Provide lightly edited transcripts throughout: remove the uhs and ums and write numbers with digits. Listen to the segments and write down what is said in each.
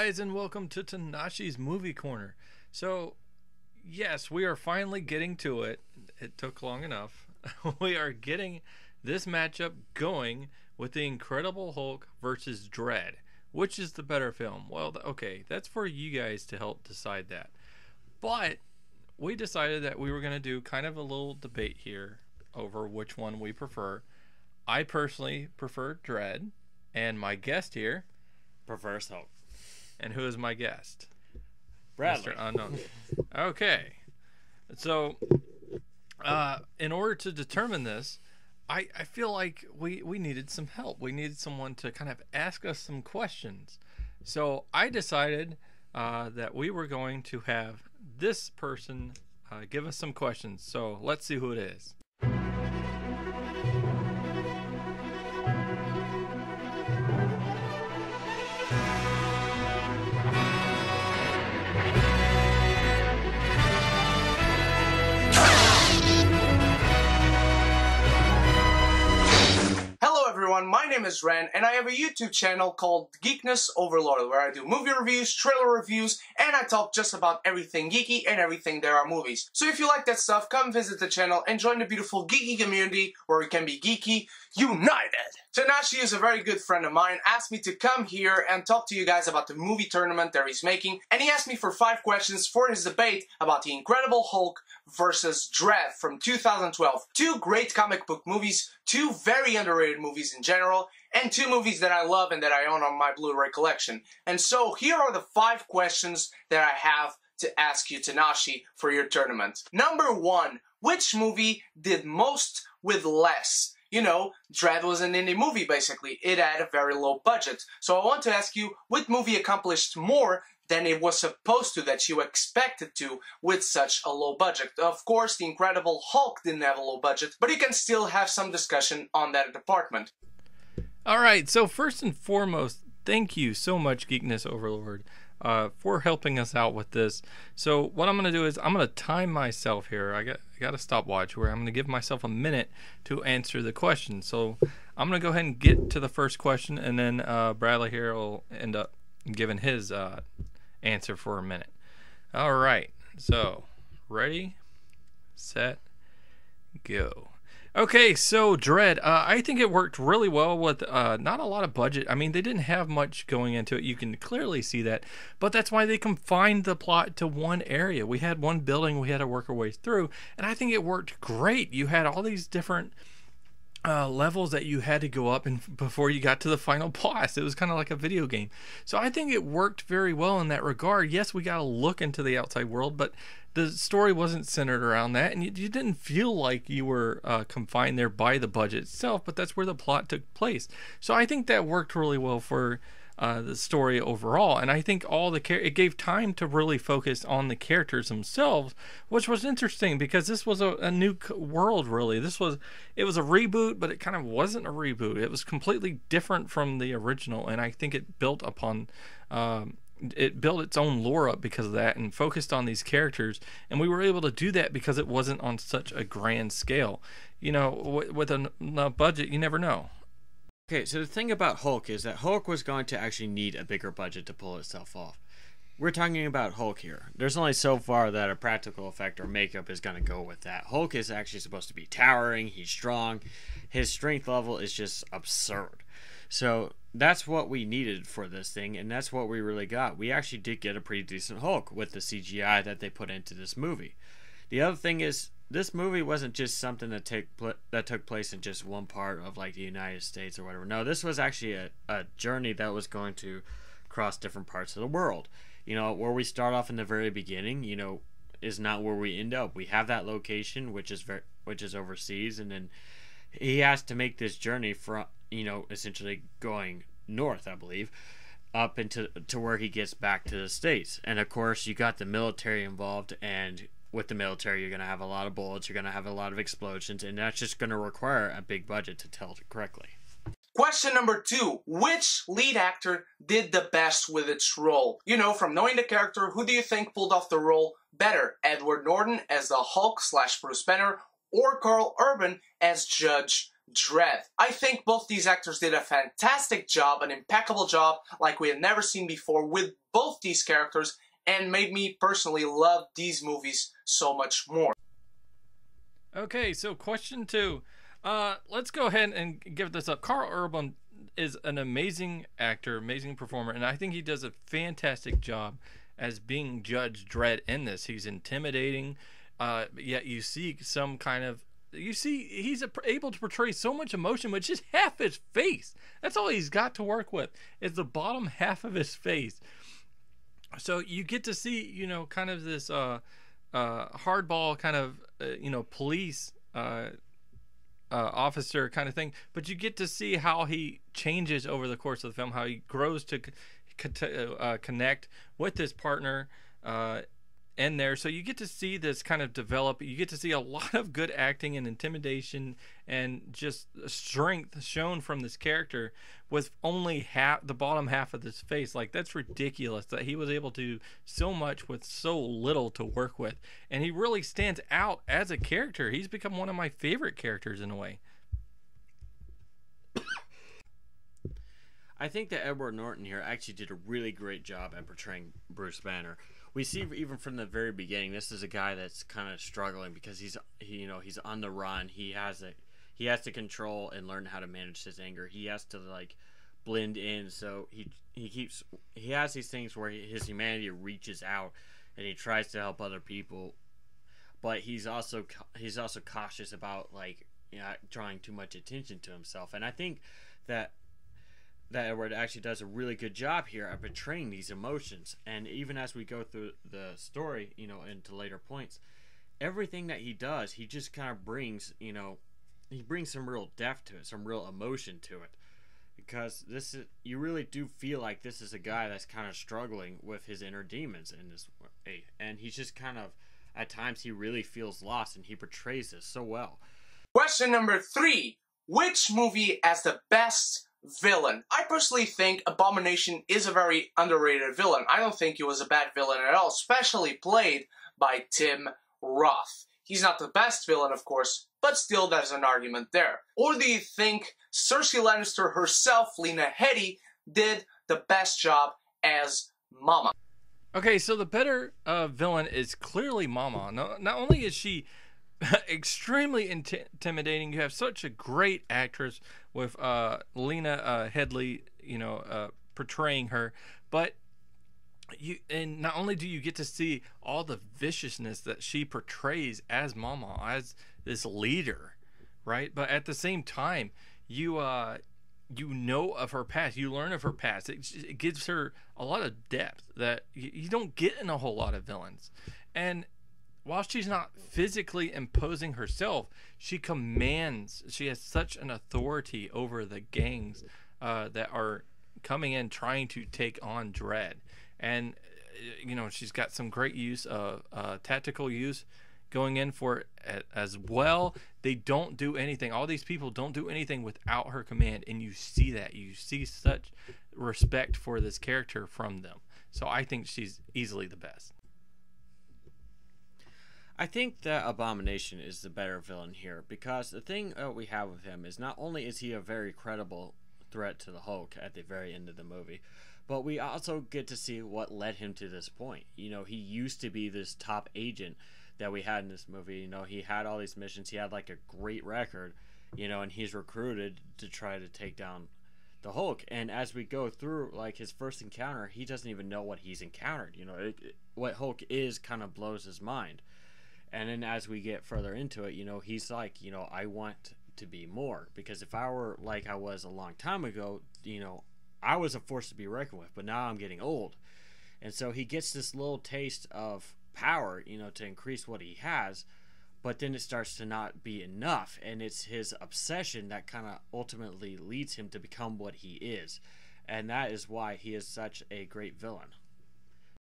guys, and welcome to Tnashi's Movie Corner. So, yes, we are finally getting to it. It took long enough. We are getting this matchup going with the Incredible Hulk versus Dredd. Which is the better film? Well, okay, that's for you guys to help decide that. But we decided that we were going to do kind of a little debate here over which one we prefer. I personally prefer Dredd, and my guest here prefers Hulk. And who is my guest? Bradley. Mr. Unknown. Okay. So, in order to determine this, I feel like we needed some help. We needed someone to kind of ask us some questions. So I decided that we were going to have this person give us some questions. So let's see who it is. My name is Ren, and I have a YouTube channel called Geekness Overlord, where I do movie reviews, trailer reviews, and I talk just about everything geeky and everything there are movies. So if you like that stuff, come visit the channel and join the beautiful geeky community where we can be geeky united. Tnashi is a very good friend of mine, asked me to come here and talk to you guys about the movie tournament that he's making, and he asked me for 5 questions for his debate about the Incredible Hulk versus Dredd from 2012. 2 great comic book movies, 2 very underrated movies in general, and 2 movies that I love and that I own on my Blu-ray collection. And so here are the 5 questions that I have to ask you, Tnashi, for your tournament. Number 1, which movie did most with less? You know, Dredd was an indie movie, basically. It had a very low budget. So I want to ask you, what movie accomplished more than it was supposed to, that you expected to, with such a low budget? Of course, the Incredible Hulk didn't have a low budget, but you can still have some discussion on that department. Alright, so first and foremost, thank you so much, Geekness Overlord, for helping us out with this. So what I'm going to do is I'm going to time myself here. I got a stopwatch where I'm going to give myself a minute to answer the question. So I'm going to go ahead and get to the first question, and then Bradley here will end up giving his answer for a minute. All right, so ready, set, go. Okay, so Dredd, I think it worked really well with not a lot of budget. I mean, they didn't have much going into it. You can clearly see that, but that's why they confined the plot to one area. We had one building we had to work our way through, and I think it worked great. You had all these different levels that you had to go up and before you got to the final boss. It was kind of like a video game. So I think it worked very well in that regard. Yes, we got to look into the outside world, but the story wasn't centered around that, and you didn't feel like you were confined there by the budget itself, but that's where the plot took place. So I think that worked really well for the story overall, and I think it gave time to really focus on the characters themselves, which was interesting because this was a new world. Really, it was a reboot, but it kind of wasn't a reboot. It was completely different from the original, and I think it built upon it built its own lore up because of that, and focused on these characters, and we were able to do that because it wasn't on such a grand scale. You know, with a budget, you never know. Okay, so the thing about Hulk is that Hulk was going to actually need a bigger budget to pull itself off. We're talking about Hulk here. There's only so far that a practical effect or makeup is going to go with that. Hulk is actually supposed to be towering, he's strong, his strength level is just absurd. So that's what we needed for this thing, and that's what we really got. We actually did get a pretty decent Hulk with the CGI that they put into this movie. The other thing is, this movie wasn't just something that took place in just one part of like the United States or whatever. No, this was actually a journey that was going to cross different parts of the world. You know, where we start off in the very beginning, you know, is not where we end up. We have that location, which is overseas, and then he has to make this journey from, you know, essentially going north, I believe, up into where he gets back to the States. And of course, you got the military involved, and with the military, you're going to have a lot of bullets, you're going to have a lot of explosions, and that's just going to require a big budget to tell it correctly. Question number 2. Which lead actor did the best with its role? You know, from knowing the character, who do you think pulled off the role better? Edward Norton as the Hulk / Bruce Banner, or Carl Urban as Judge Dredd. I think both these actors did a fantastic job, an impeccable job like we had never seen before with both these characters, and made me personally love these movies so much more. Okay, so question 2. Let's go ahead and give this up. Karl Urban is an amazing actor, amazing performer, and I think he does a fantastic job as being Judge Dredd in this. He's intimidating, yet you see some kind of, he's able to portray so much emotion with just half his face. That's all he's got to work with, is the bottom half of his face. So you get to see, you know, kind of this hardball kind of, you know, police officer kind of thing, but you get to see how he changes over the course of the film, how he grows to connect with his partner in there. So you get to see this kind of develop. You get to see a lot of good acting and intimidation and just strength shown from this character with only the bottom half of his face. Like, that's ridiculous that he was able to do so much with so little to work with, and he really stands out as a character. He's become one of my favorite characters in a way. I think that Edward Norton here actually did a really great job at portraying Bruce Banner. We see even from the very beginning, this is a guy that's kind of struggling because he's on the run. He has to control and learn how to manage his anger. He has to like blend in. So he has these things where his humanity reaches out and he tries to help other people, but he's also cautious about like, you know, drawing too much attention to himself. And I think that Edward actually does a really good job here at portraying these emotions. And even as we go through the story, you know, into later points, everything that he does, he just kind of brings, you know, he brings some real depth to it, some real emotion to it. Because you really do feel like this is a guy that's kind of struggling with his inner demons in this way. And he's just kind of, at times, he really feels lost, and he portrays this so well. Question number 3. Which movie has the best villain? I personally think Abomination is a very underrated villain. I don't think he was a bad villain at all, especially played by Tim Roth. He's not the best villain, of course, but still there's an argument there. Or do you think Cersei Lannister herself, Lena Headey, did the best job as Mama? Okay, so the better villain is clearly Mama. Not only is she extremely intimidating, you have such a great actress with Lena Headey, you know, portraying her, but not only do you get to see all the viciousness that she portrays as Mama, as this leader, right? But at the same time, you know of her past, you learn of her past. It gives her a lot of depth that you don't get in a whole lot of villains. And while she's not physically imposing herself, she commands. She has such an authority over the gangs that are coming in trying to take on Dredd. And, you know, she's got some great use of tactical use going in for it as well. They don't do anything. All these people don't do anything without her command. And you see that. You see such respect for this character from them. So I think she's easily the best. I think that Abomination is the better villain here, because the thing we have with him is not only is he a very credible threat to the Hulk at the very end of the movie, but we also get to see what led him to this point. You know, he used to be this top agent that we had in this movie. You know, he had all these missions. He had like a great record, you know, and he's recruited to try to take down the Hulk. And as we go through, like, his first encounter, he doesn't even know what he's encountered. You know, what Hulk is kind of blows his mind. And then as we get further into it, you know, he's like, you know, I want to be more. Because if I were like I was a long time ago, you know, I was a force to be reckoned with. But now I'm getting old. And so he gets this little taste of power, you know, to increase what he has. But then it starts to not be enough. And it's his obsession that kind of ultimately leads him to become what he is. And that is why he is such a great villain.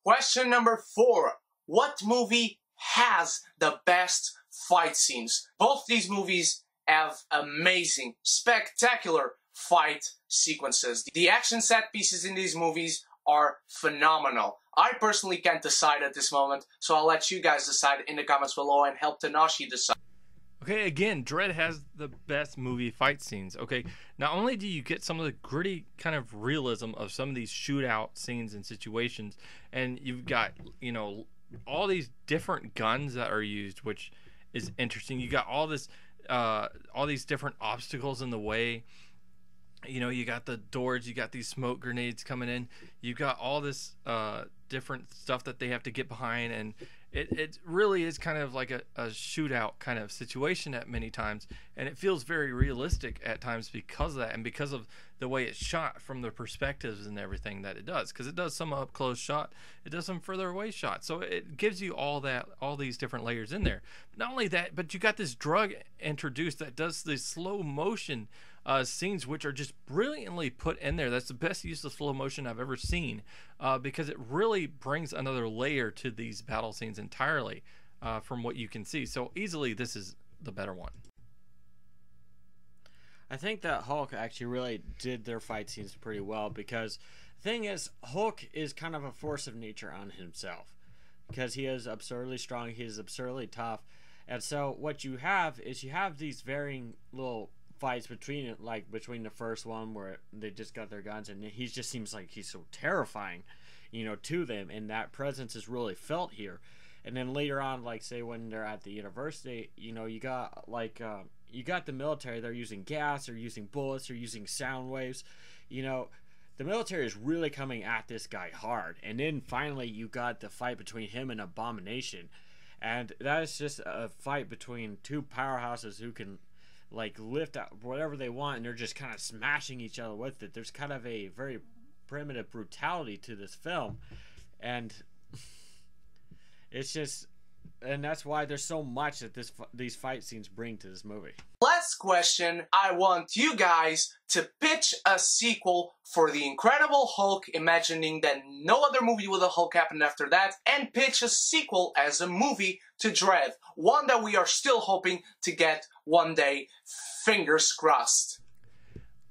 Question number 4. What movie has the best fight scenes? Both these movies have amazing, spectacular fight sequences. The action set pieces in these movies are phenomenal. I personally can't decide at this moment, so I'll let you guys decide in the comments below and help Tnashi decide. Okay, again, Dredd has the best movie fight scenes. Okay, not only do you get some of the gritty kind of realism of some of these shootout scenes and situations, and you've got, you know, all these different guns that are used, which is interesting. You got all these different obstacles in the way. You know, you got the doors, you got these smoke grenades coming in, you got all this different stuff that they have to get behind, and it really is kind of like a shootout kind of situation at many times, and it feels very realistic at times because of that, and because of the way it's shot from the perspectives and everything that it does, because it does some up close shot, it does some further away shot, so it gives you all these different layers in there. Not only that, but you got this drug introduced that does this slow motion scenes, which are just brilliantly put in there. That's the best use of slow motion I've ever seen, because it really brings another layer to these battle scenes entirely, from what you can see. So easily this is the better one. I think that Hulk actually really did their fight scenes pretty well, because the thing is, Hulk is kind of a force of nature on himself, because he is absurdly strong, he is absurdly tough, and so what you have is you have these varying little fights between it, like between the first one where they just got their guns, and he just seems like he's so terrifying, you know, to them, and that presence is really felt here. And then later on, like say when they're at the university, you know, you got like you got the military, they're using gas, they're using bullets, they're using sound waves, you know, the military is really coming at this guy hard. And then finally you got the fight between him and Abomination, and that is just a fight between two powerhouses who can like lift out whatever they want, and they're just kind of smashing each other with it. There's kind of a very primitive brutality to this film, and it's just, and that's why there's so much that these fight scenes bring to this movie. Last question, I want you guys to pitch a sequel for The Incredible Hulk, imagining that no other movie with a Hulk happened after that, and pitch a sequel as a movie to Dredd, one that we are still hoping to get one day, fingers crossed.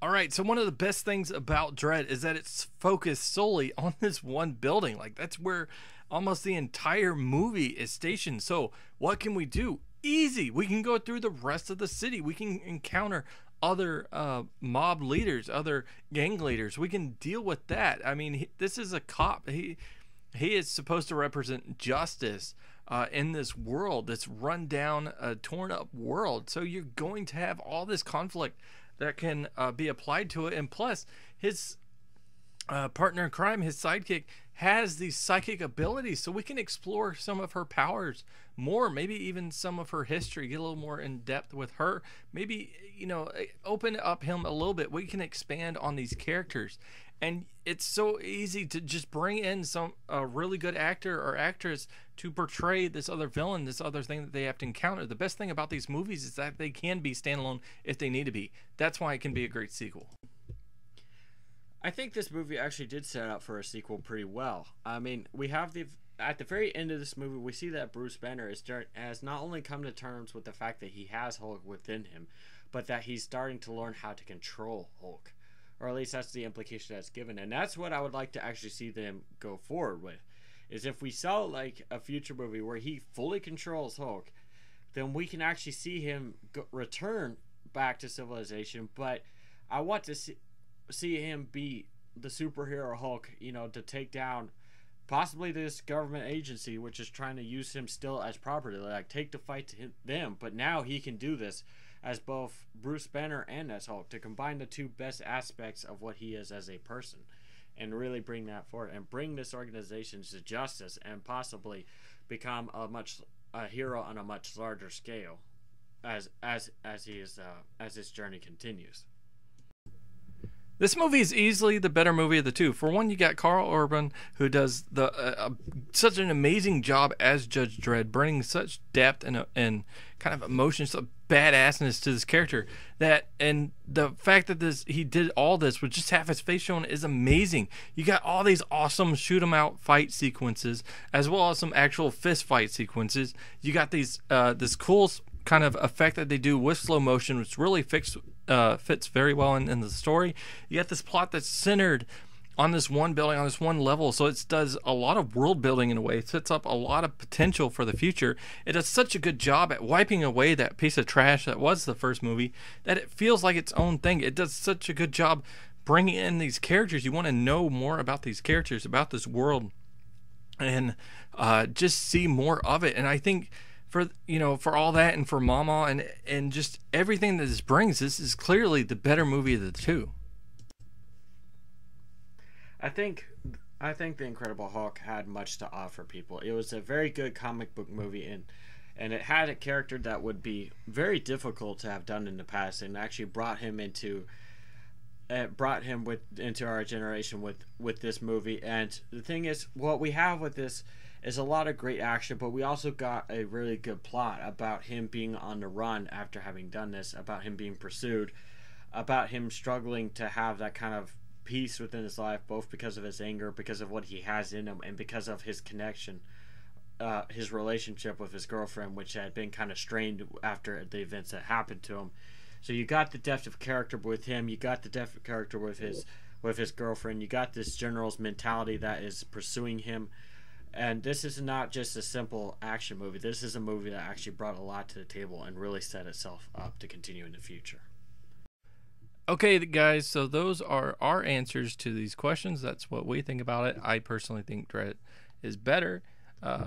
All right, so one of the best things about Dredd is that it's focused solely on this one building. Like, that's where almost the entire movie is stationed. So what can we do? Easy. We can go through the rest of the city. We can encounter other mob leaders, other gang leaders. We can deal with that. I mean, this is a cop. He is supposed to represent justice in this world, this run down, torn up world. So you're going to have all this conflict that can be applied to it, and plus his partner in crime, his sidekick, has these psychic abilities, so we can explore some of her powers more, maybe even some of her history, get a little more in depth with her, maybe, you know, open up him a little bit. We can expand on these characters, and it's so easy to just bring in some really good actor or actress to portray this other villain, this other thing that they have to encounter. The best thing about these movies is that they can be standalone if they need to be. That's why it can be a great sequel. I think this movie actually did set up for a sequel pretty well. I mean, we have at the very end of this movie, we see that Bruce Banner has not only come to terms with the fact that he has Hulk within him, but that he's starting to learn how to control Hulk. Or at least that's the implication that's given. And that's what I would like to actually see them go forward with. Is if we saw like a future movie where he fully controls Hulk, then we can actually see him return back to civilization. But I want to see him be the superhero Hulk, you know, to take down possibly this government agency which is trying to use him still as property, like take the fight to them. But now he can do this as both Bruce Banner and as Hulk, to combine the two best aspects of what he is as a person, and really bring that forward and bring this organization to justice, and possibly become a hero on a much larger scale as his journey continues. This movie is easily the better movie of the two. For one, you got Karl Urban, who does such an amazing job as Judge Dredd, bringing such depth and kind of emotion, such badassness to this character. And the fact that he did all this with just half his face shown is amazing. You got all these awesome shoot 'em out fight sequences, as well as some actual fist fight sequences. You got these this cool kind of effect that they do with slow motion, which really fits very well in the story. You got this plot that's centered on this one building, on this one level. So it does a lot of world building in a way. It sets up a lot of potential for the future. It does such a good job at wiping away that piece of trash that was the first movie that it feels like its own thing. It does such a good job bringing in these characters. You want to know more about these characters, about this world, and just see more of it. And I think for all that, and for Mama, and just everything that this brings, this is clearly the better movie of the two. I think The Incredible Hulk had much to offer people. It was a very good comic book movie, and it had a character that would be very difficult to have done in the past, and actually brought him into our generation with this movie. And the thing is, what we have with this is a lot of great action, but we also got a really good plot about him being on the run after having done this, about him being pursued, about him struggling to have that kind of peace within his life, both because of his anger, because of what he has in him, and because of his connection, his relationship with his girlfriend, which had been kind of strained after the events that happened to him. So you got the depth of character with him, you got the depth of character with his girlfriend, you got this general's mentality that is pursuing him. And this is not just a simple action movie. This is a movie that actually brought a lot to the table and really set itself up to continue in the future. Okay, guys, so those are our answers to these questions. That's what we think about it. I personally think Dredd is better.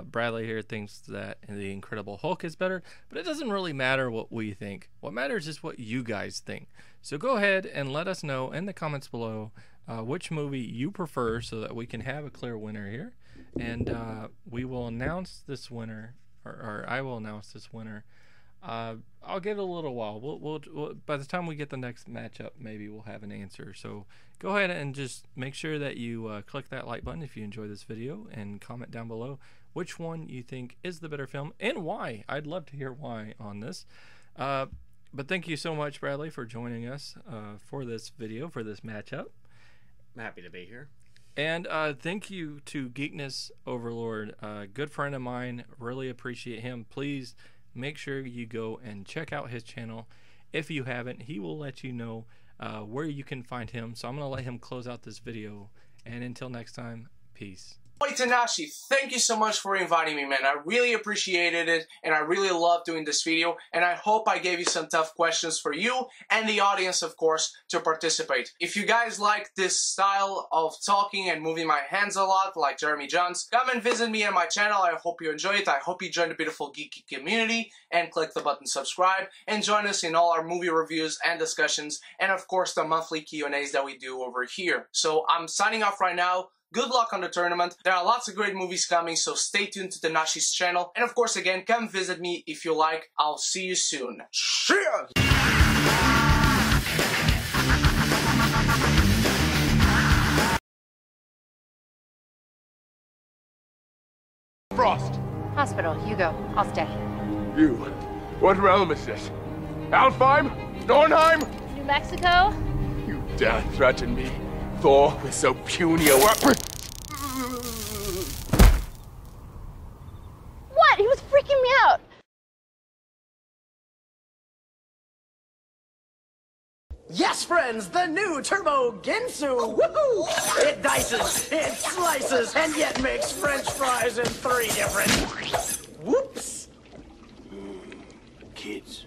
Bradley here thinks that The Incredible Hulk is better, but it doesn't really matter what we think. What matters is what you guys think. So go ahead and let us know in the comments below which movie you prefer, so that we can have a clear winner here. And we will announce this winner, or I will announce this winner. I'll give it a little while. We'll by the time we get the next matchup, maybe we'll have an answer. So go ahead and just make sure that you click that like button if you enjoy this video, and comment down below which one you think is the better film and why. I'd love to hear why on this. But thank you so much, Bradley, for joining us for this video, for this matchup. I'm happy to be here. And thank you to Geekness Overlord, a good friend of mine. Really appreciate him. Please make sure you go and check out his channel. If you haven't, he will let you know where you can find him. So I'm going to let him close out this video. And until next time, peace. Hey Tnashi, thank you so much for inviting me, man. I really appreciated it, and I really loved doing this video, and I hope I gave you some tough questions for you and the audience, of course, to participate. If you guys like this style of talking and moving my hands a lot, like Jeremy Johns, come and visit me on my channel. I hope you enjoy it. I hope you join the beautiful geeky community, and click the button subscribe, and join us in all our movie reviews and discussions, and of course the monthly Q&As that we do over here. So I'm signing off right now. Good luck on the tournament. There are lots of great movies coming, so stay tuned to Tnashi's channel. And of course, again, come visit me if you like. I'll see you soon. Cheers! Frost. Hospital, you go. I'll stay. You. What realm is this? Alfheim? Dornheim? New Mexico? You dare threaten me? Thor with so puny a weapon. What? He was freaking me out. Yes, friends, the new Turbo Ginsu! Woohoo! It dices, it slices, and yet makes French fries in 3 different... Whoops! Kids.